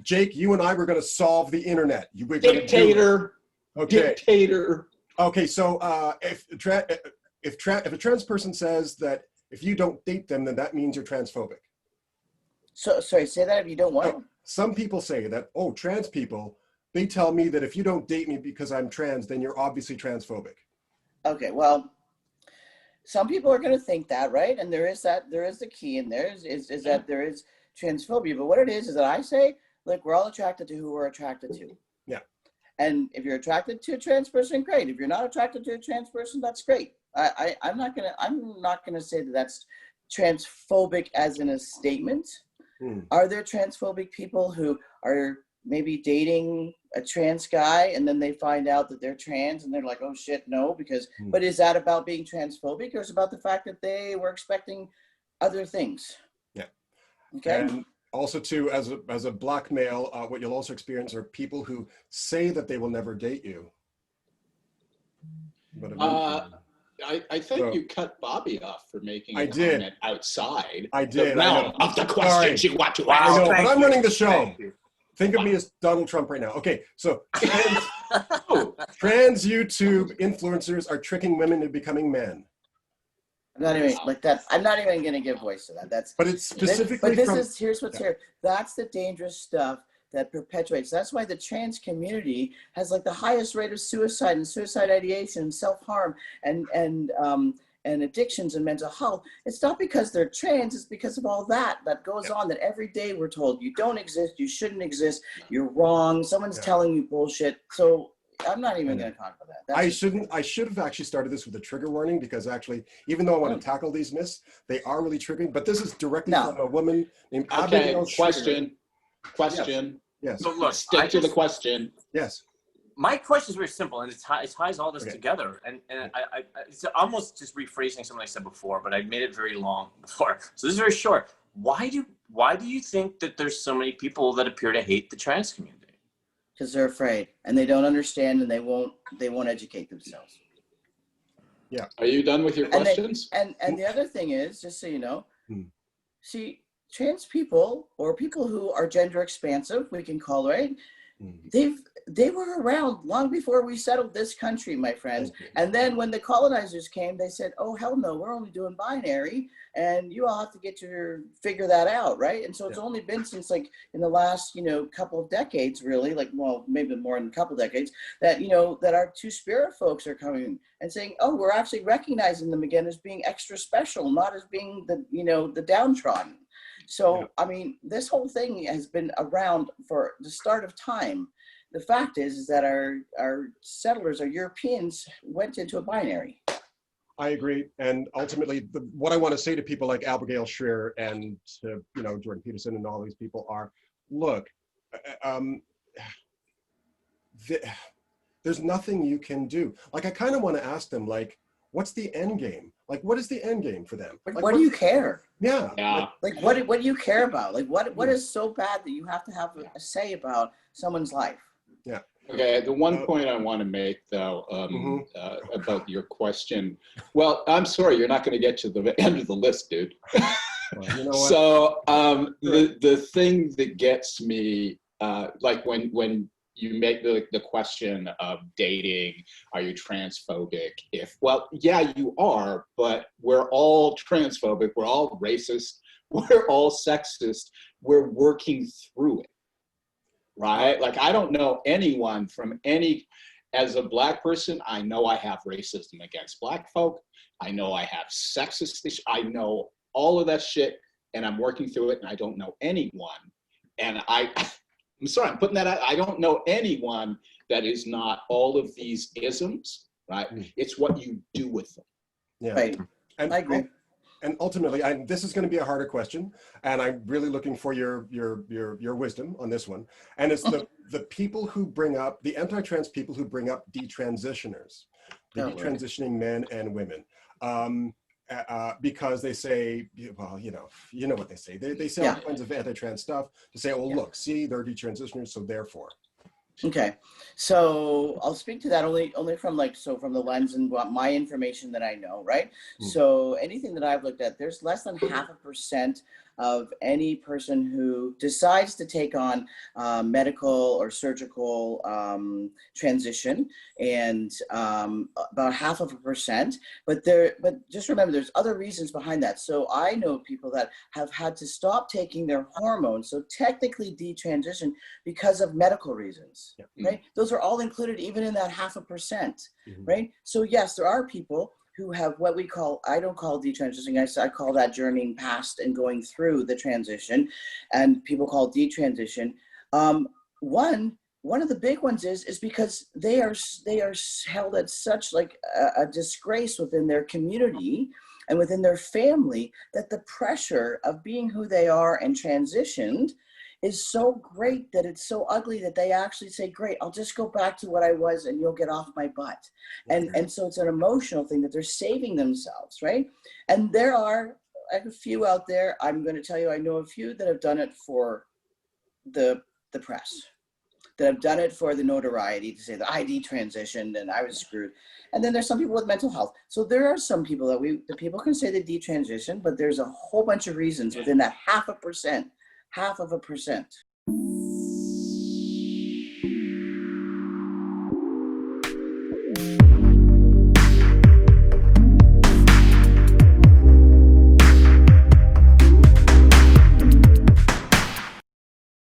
Jake, you and I were going to solve the internet. Dictator. Okay. Dictator. Okay, so if a trans person says that if you don't date them, then that means you're transphobic. So, sorry, say that if you don't want. Some people say that, oh, trans people, they tell me that if you don't date me because I'm trans, then you're obviously transphobic. Okay, well, some people are going to think that, right? And there is the key in there is that there is transphobia. But what it is that I say, look, we're all attracted to who we're attracted to. Yeah. And if you're attracted to a trans person, great. If you're not attracted to a trans person, that's great. I'm not gonna say that that's transphobic as in a statement. Are there transphobic people who are maybe dating a trans guy and then they find out that they're trans and they're like, oh shit, no, because, but is that about being transphobic or is it about the fact that they were expecting other things? Yeah. Okay. And also too, as a black male, what you'll also experience are people who say that they will never date you. But I think you cut Bobby off for making a comment outside. I did. The realm of the questions you want to ask. I know, but I'm running the show. Think of me as Donald Trump right now. Okay, so trans YouTube influencers are tricking women into becoming men. I'm not even like that. I'm not even going to give voice to that. But it's specifically. Here's what's here. That's the dangerous stuff that perpetuates. That's why the trans community has like the highest rate of suicide and suicide ideation, self-harm, and addictions and mental health. It's not because they're trans, it's because of all that goes on, that every day we're told you don't exist, you shouldn't exist, you're wrong, someone's telling you bullshit. So I'm not even going to talk about that. I should have actually started this with a trigger warning, because actually, even though I want to tackle these myths, they are really triggering, but this is directly from a woman named Abigail Schreier. Question. Yes. So look, stick to the question. Yes. My question is very simple, and it ties all this together. And it's almost just rephrasing something I said before, but I made it very long before. So this is very short. Why do you think that there's so many people that appear to hate the trans community? Because they're afraid, and they don't understand, and they won't educate themselves. Yeah. Are you done with your questions? And the other thing is, just so you know, see, trans people or people who are gender expansive, we can call, right? They were around long before we settled this country, my friends. And then when the colonizers came, they said, oh, hell no, we're only doing binary, and you all have to figure that out, right? And so it's only been since like in the last, couple of decades, really, like, well, maybe more than a couple decades, that, that our two-spirit folks are coming and saying, oh, we're actually recognizing them again as being extra special, not as being the downtrodden. So, I mean, this whole thing has been around for the start of time. The fact is that our settlers, our Europeans, went into a binary. I agree. And ultimately, what I want to say to people like Abigail Schreier and to, Jordan Peterson and all these people are, look, there's nothing you can do. Like, I kind of want to ask them, like, what's the end game? Like, what is the end game for them? Like, what do you care? Yeah. Like what do you care about? Like, what is so bad that you have to have a say about someone's life? Yeah. Okay, the one point I want to make, though, about your question. Well, I'm sorry, you're not going to get to the end of the list, dude. Well, you know what? So the thing that gets me, like when you make the question of dating, are you transphobic? Well, yeah, you are, but we're all transphobic, we're all racist, we're all sexist, we're working through it, right? Like, I don't know anyone as a black person, I know I have racism against black folk, I know I have sexist, I know all of that shit, and I'm working through it, and I don't know anyone, and I'm sorry, I'm putting that out. I don't know anyone that is not all of these isms, right? It's what you do with them. Yeah. Right. And I agree. And ultimately, this is going to be a harder question, and I'm really looking for your wisdom on this one. And it's the people who bring up, the anti-trans people who bring up detransitioners, detransitioning men and women. Because they say, well, you know what they say. They say all kinds of anti-trans stuff to say, oh, look, see, they're detransitioners, so therefore. Okay, so I'll speak to that only from from the lens and what my information that I know, right? So anything that I've looked at, there's less than 0.5% of any person who decides to take on medical or surgical transition, and about 0.5%. But just remember, there's other reasons behind that. So I know people that have had to stop taking their hormones, so technically detransition, because of medical reasons, right? Those are all included even in that 0.5%, right? So yes, there are people who have what we call, I don't call detransitioning, I call that journeying past and going through the transition, and people call it detransition. One of the big ones is because they are held at such like a disgrace within their community and within their family, that the pressure of being who they are and transitioned is so great that it's so ugly that they actually say, great, I'll just go back to what I was and you'll get off my butt. And so it's an emotional thing that they're saving themselves, right? And there are a few out there, I'm going to tell you, I know a few that have done it for the press, that have done it for the notoriety, to say that I detransitioned and I was screwed. And then there's some people with mental health. So there are some people that the people can say they detransition, but there's a whole bunch of reasons within that 0.5%. 0.5%.